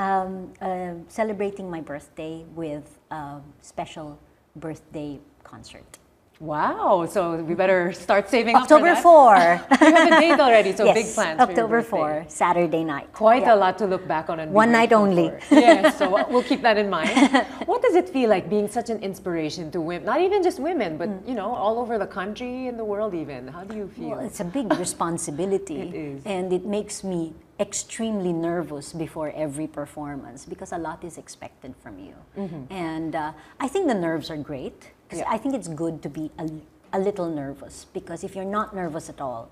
celebrating my birthday with a special birthday concert.
Wow, so we better start saving
October
up for that.
4.
You have a date already, so
Yes,
big plans for your
October
birthday.
4, Saturday night.
Quite
Yeah.
a lot to look back on and be
One night
grateful
only.
for. Yes, so we'll keep that in mind. What does it feel like being such an inspiration to women? Not even just women, but all over the country and the world even. How do you feel?
Well, it's a big responsibility.
It is.
And it makes me extremely nervous before every performance because a lot is expected from you. And I think the nerves are great. 'Cause
Yeah.
I think it's good to be a little nervous because if you're not nervous at all,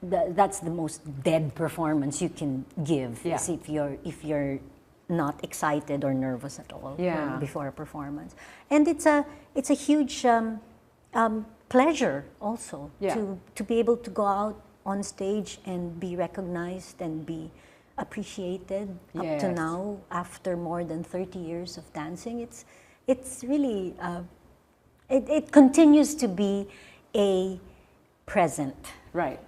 that's the most dead performance you can give.
Yeah.
Is if you're not excited or nervous at all
Yeah.
before a performance. And it's a huge pleasure also
Yeah.
to be able to go out on stage and be recognized and be appreciated up to
Yes.
now after more than 30 years of dancing. It's really it continues to be present.
Right.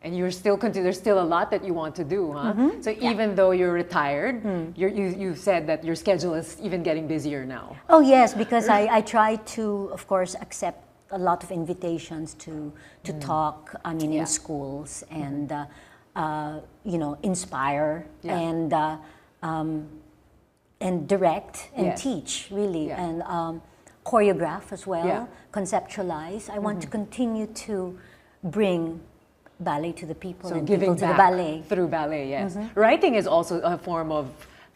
And you're still there's still a lot that you want to do, huh? So even though you're retired, you've said that your schedule is even getting busier now.
Oh yes, because I try to, of course, accept a lot of invitations to talk. I mean, in schools and inspire and direct and teach really and choreograph as well, conceptualize. I want to continue to bring ballet to the people
So
and
giving
people to the
back
ballet.
through ballet, yes. Writing is also a form of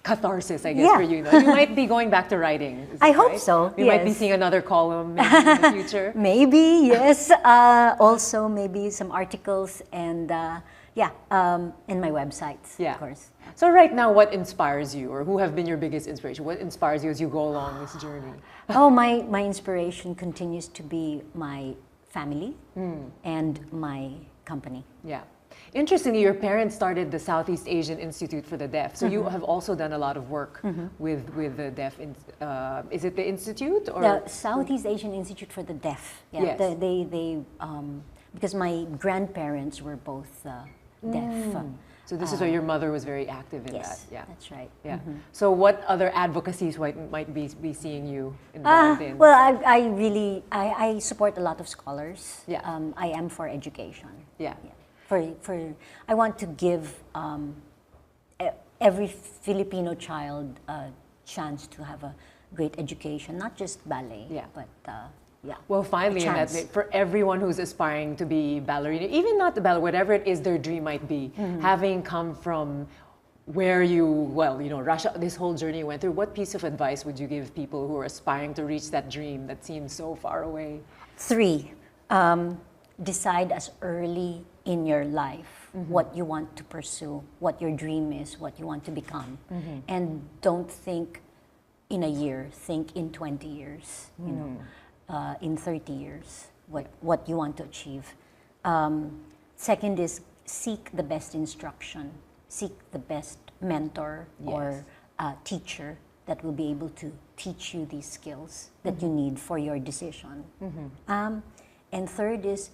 catharsis, I guess, for you. You might be going back to writing.
I hope so.
You might be seeing another column maybe in the future.
Maybe, yes. Also, maybe some articles and and my websites, of course.
So right now, what inspires you, or who have been your biggest inspiration? What inspires you as you go along this journey?
Oh, my inspiration continues to be my family and my company.
Yeah. Interestingly, your parents started the Southeast Asian Institute for the Deaf. So you have also done a lot of work with the deaf. Is it the institute or
the Southeast Asian Institute for the Deaf? Yeah.
Yes.
They because my grandparents were both deaf.
So this is why your mother was very active in that.
Yes,
Yeah.
that's right.
Yeah. So what other advocacies might be seeing you involved in?
Well, I support a lot of scholars.
Yeah.
I am for education.
Yeah.
I want to give every Filipino child a chance to have a great education, not just ballet, but
Well, finally, in that, for everyone who's aspiring to be ballerina, even not the ballet, whatever it is their dream might be, having come from where Russia, this whole journey you went through, what piece of advice would you give people who are aspiring to reach that dream that seems so far away?
3, decide as early in your life what you want to pursue, what your dream is, what you want to become. And don't think in a year, think in 20 years, in 30 years, what you want to achieve. Second is seek the best instruction, seek the best mentor or teacher that will be able to teach you these skills that you need for your decision. And third is,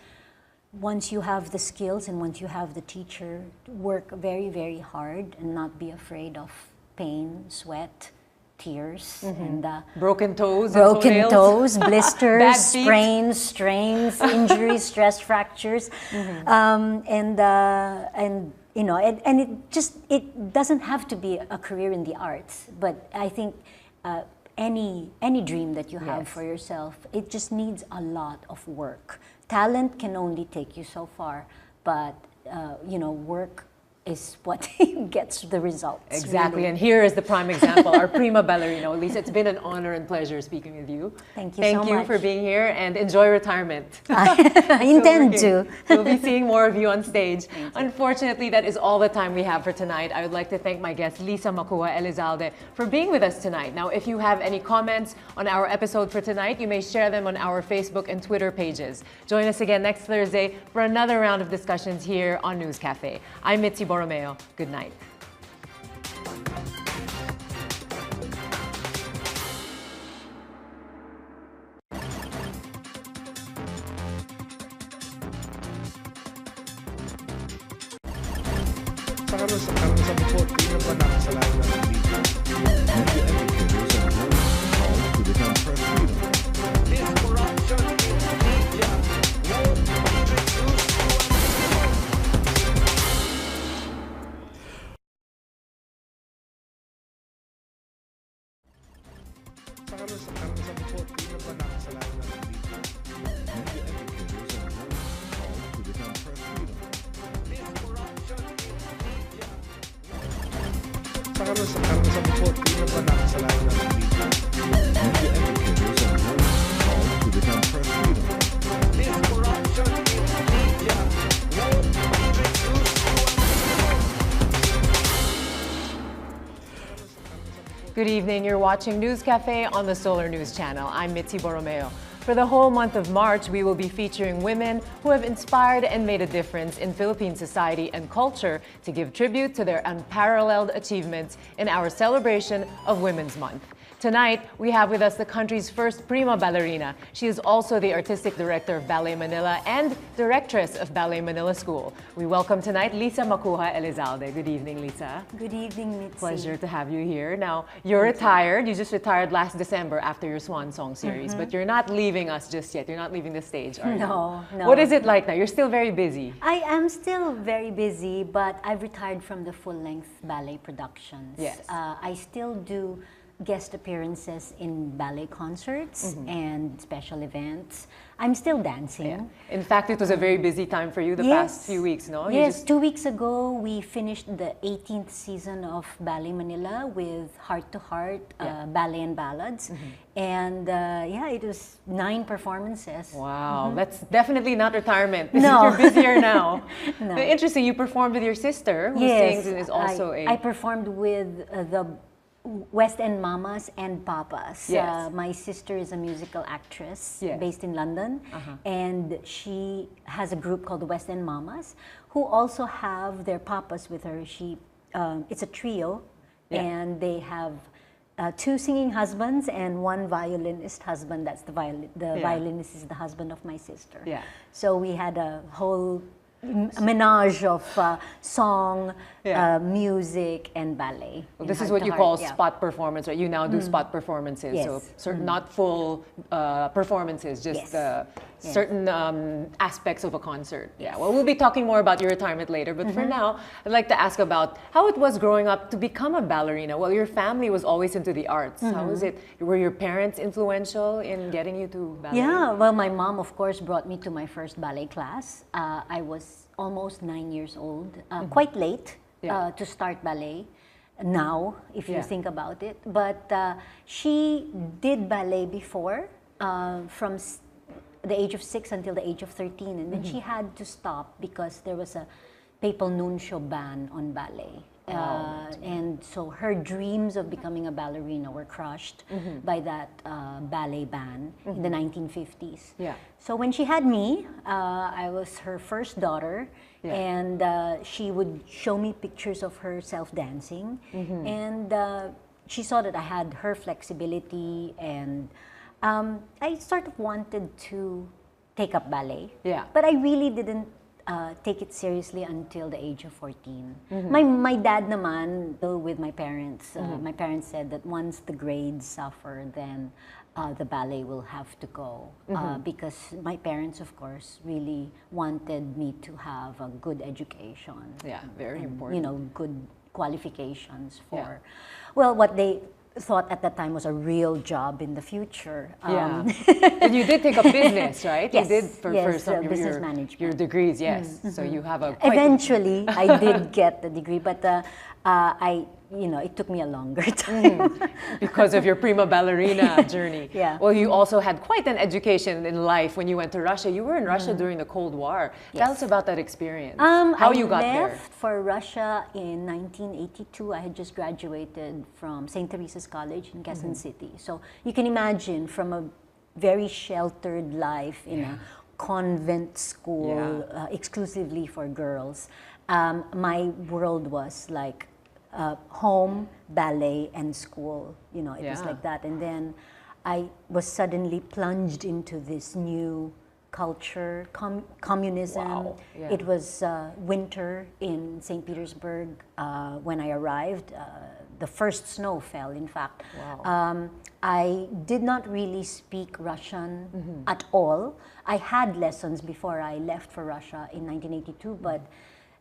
once you have the skills and once you have the teacher, work very, very hard and not be afraid of pain, sweat, tears, and
broken toes,
blisters,
Bad feet.
sprains, strains, injuries, stress fractures, and it doesn't have to be a career in the arts, but I think any dream that you have for yourself, it just needs a lot of work. Talent can only take you so far, but work is what gets the results.
Exactly,
really.
and here is the prime example, our Prima Ballerina. Liza, it's been an honor and pleasure speaking with you.
Thank you so much.
Thank you for being here, and enjoy retirement.
I intend to.
We'll be seeing more of you on stage. Unfortunately, that is all the time we have for tonight. I would like to thank my guest, Liza Macuja Elizalde, for being with us tonight. Now, if you have any comments on our episode for tonight, you may share them on our Facebook and Twitter pages. Join us again next Thursday for another round of discussions here on News Cafe. I'm Mitzi Borromeo. Good night.
Sa karanasan mo po, tingnan ba na kasalanan ng video?
Media educators are warning call to become press freedom.
This corruption in media would introduce Sa karanasan mo po, tingnan ba na kasalanan ng video?
Media educators are warning call to become press freedom.
This corruption in media Sa karanasan mo po, tingnan ba na kasalanan ng video?
Media educators are warning call to become press freedom.
This corruption in media would introduce
Good evening. You're watching News Cafe on the Solar News Channel. I'm Mitzi Borromeo. For the whole month of March, we will be featuring women who have inspired and made a difference in Philippine society and culture to give tribute to their unparalleled achievements in our celebration of Women's Month. Tonight, we have with us the country's first Prima Ballerina. She is also the artistic director of Ballet Manila and directress of Ballet Manila School. We welcome tonight Liza Macuja Elizalde. Good evening, Liza.
Good evening, Mitzi.
Pleasure to have you here. Now, you're retired. You just retired last December after your Swan Song series, but you're not leaving us just yet. You're not leaving the stage, are you?
No.
What is it like now? You're still very busy.
I am still very busy, but I've retired from the full-length ballet productions.
Yes.
I still do guest appearances in ballet concerts and special events. I'm still dancing.
Yeah. In fact, it was a very busy time for you the past few weeks, no?
Yes, 2 weeks ago, we finished the 18th season of Ballet Manila with Heart to Heart, Ballet and Ballads. And yeah, it was 9 performances.
Wow, that's definitely not retirement.
No.
You're busier now.
No.
Interesting, you performed with your sister, who sings and is also
I performed with the West End Mamas and Papas.
Yes.
My sister is a musical actress
Yes.
based in London, and she has a group called the West End Mamas, who also have their papas with her. It's a trio, and they have 2 singing husbands and 1 violinist husband. That's the violinist is the husband of my sister.
Yeah.
So we had a whole menage of song, music, and ballet.
Well,
in
this is
Heart
what
to
you
Heart,
call
yeah.
spot performance, right? You now do spot performances,
Yes.
so sort of not full performances, just
Yes.
certain aspects of a concert. Yeah. Well, we'll be talking more about your retirement later, but for now, I'd like to ask about how it was growing up to become a ballerina. Well, your family was always into the arts. How was it? Were your parents influential in getting you to ballet?
Yeah, well, my mom, of course, brought me to my first ballet class. I was almost 9 years old, quite late to start ballet. Now, if you think about it. But she did ballet before, from the age of 6 until the age of 13. And then she had to stop because there was a papal nuncio ban on ballet. And so her dreams of becoming a ballerina were crushed by that ballet ban in the 1950s.
Yeah.
So when she had me, I was her first daughter, and she would show me pictures of herself dancing, and she saw that I had her flexibility, and I sort of wanted to take up ballet.
Yeah.
But I really didn't take it seriously until the age of 14. My dad naman, with my parents, my parents said that once the grades suffer, then the ballet will have to go. Because my parents, of course, really wanted me to have a good education.
Yeah, very
and,
important.
you know, good qualifications for, well, what they thought at that time was a real job in the future.
And you did take up business, right?
Yes,
You did for some of
business
your
management.
degrees, yes. So you have a quite
Eventually, I did get the degree, but it took me a longer time.
because of your prima ballerina journey.
Yeah.
Well, you also had quite an education in life when you went to Russia. You were in Russia during the Cold War. Tell us about that experience. How you got there.
I left for Russia in 1982. I had just graduated from St. Teresa's College in Quezon City. So you can imagine, from a very sheltered life in a convent school exclusively for girls, my world was like home, ballet, and school. You know, it was like that. And then I was suddenly plunged into this new culture, communism.
Wow. Yeah.
It was winter in St. Petersburg when I arrived. The first snow fell, in fact.
Wow.
I did not really speak Russian at all. I had lessons before I left for Russia in 1982, but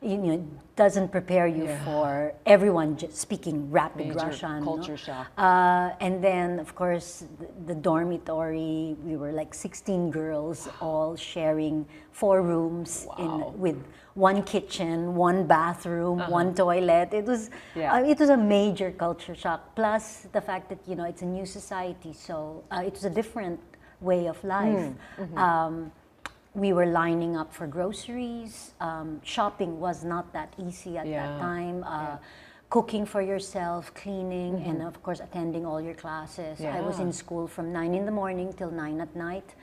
it doesn't prepare you for everyone just speaking rapid
Major
Russian.
culture shock.
And then, of course, the dormitory, we were like 16 girls all sharing 4 rooms with 1 kitchen, 1 bathroom, 1 toilet. It was a major culture shock. Plus the fact that, it's a new society, so it was a different way of life. We were lining up for groceries. Shopping was not that easy at that time. Cooking for yourself, cleaning, and of course attending all your classes. I was in school from 9 in the morning till 9 at night.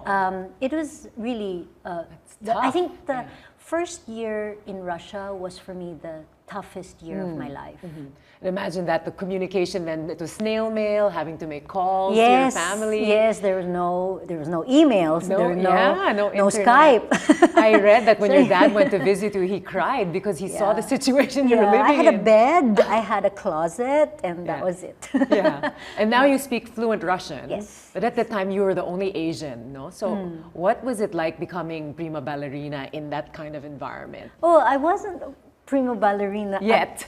Wow. It was really, I think the first year in Russia was for me the toughest year of my life.
And imagine that the communication then it was snail mail, having to make calls to your family.
Yes, there was no emails, there was
no
no
internet.
Skype.
I read that when your dad went to visit you, he cried because he saw the situation you were living
I had
in.
a bed, I had a closet, and that was it.
Yeah. And now you speak fluent Russian.
Yes.
But at the time you were the only Asian, no? So what was it like becoming prima ballerina in that kind of environment?
Oh, I wasn't prima ballerina
Yet.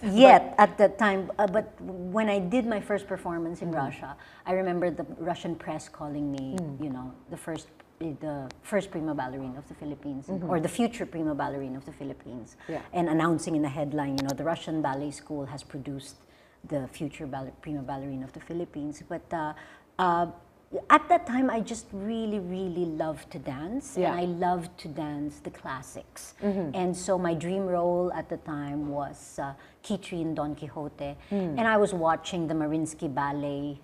at that time. But when I did my first performance in Russia, I remember the Russian press calling me, you know, the first prima ballerina of the Philippines, or the future prima ballerina of the Philippines, and announcing in the headline, you know, the Russian ballet school has produced the future prima ballerina of the Philippines. But at that time, I just really, really loved to dance, and I loved to dance the classics. And so my dream role at the time was Kitri in Don Quixote, and I was watching the Mariinsky Ballet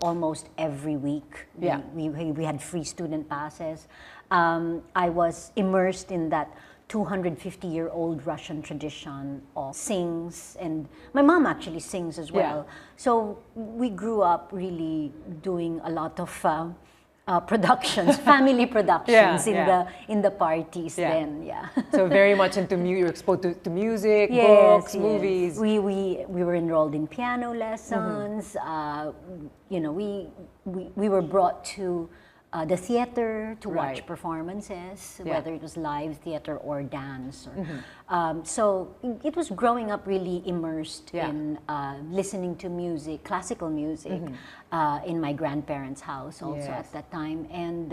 almost every week. We had free student passes. I was immersed in that 250-year-old Russian tradition of sings, and my mom actually sings as well. So we grew up really doing a lot of productions, family productions in the parties then.
So very much into you're exposed to music, books, movies.
We were enrolled in piano lessons. You know, we were brought to the theater to watch performances, whether it was live theater or dance. Or, so it was growing up really immersed in listening to music, classical music, in my grandparents' house also at that time, and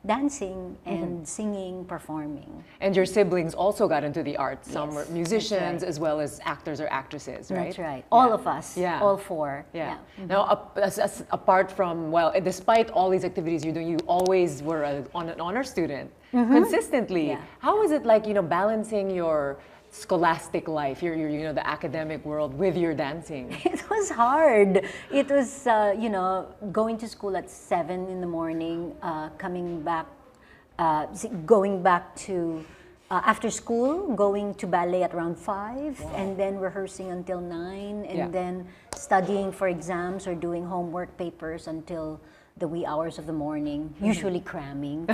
dancing and singing, performing.
And your siblings also got into the arts. Some were musicians as well as actors or actresses, right?
That's right. All of us, all four.
Now, apart from, well, despite all these activities you're doing, you always were an honor student consistently. How is it like, you know, balancing your scholastic life, your you know, the academic world with your dancing?
It was hard. It was, you know, going to school at 7 in the morning, coming back, going back to after school, going to ballet at around 5, and then rehearsing until 9, and then studying for exams or doing homework papers until the wee hours of the morning, usually cramming,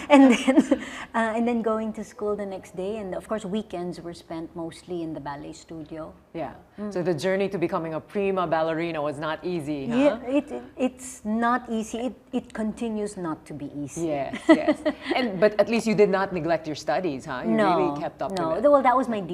and then going to school the next day. And of course, weekends were spent mostly in the ballet studio.
So the journey to becoming a prima ballerina was not easy, huh?
Yeah, it's not easy. It continues not to be easy.
Yes, yes. But at least you did not neglect your studies, huh? You really kept up with it.
Well, that was my deal.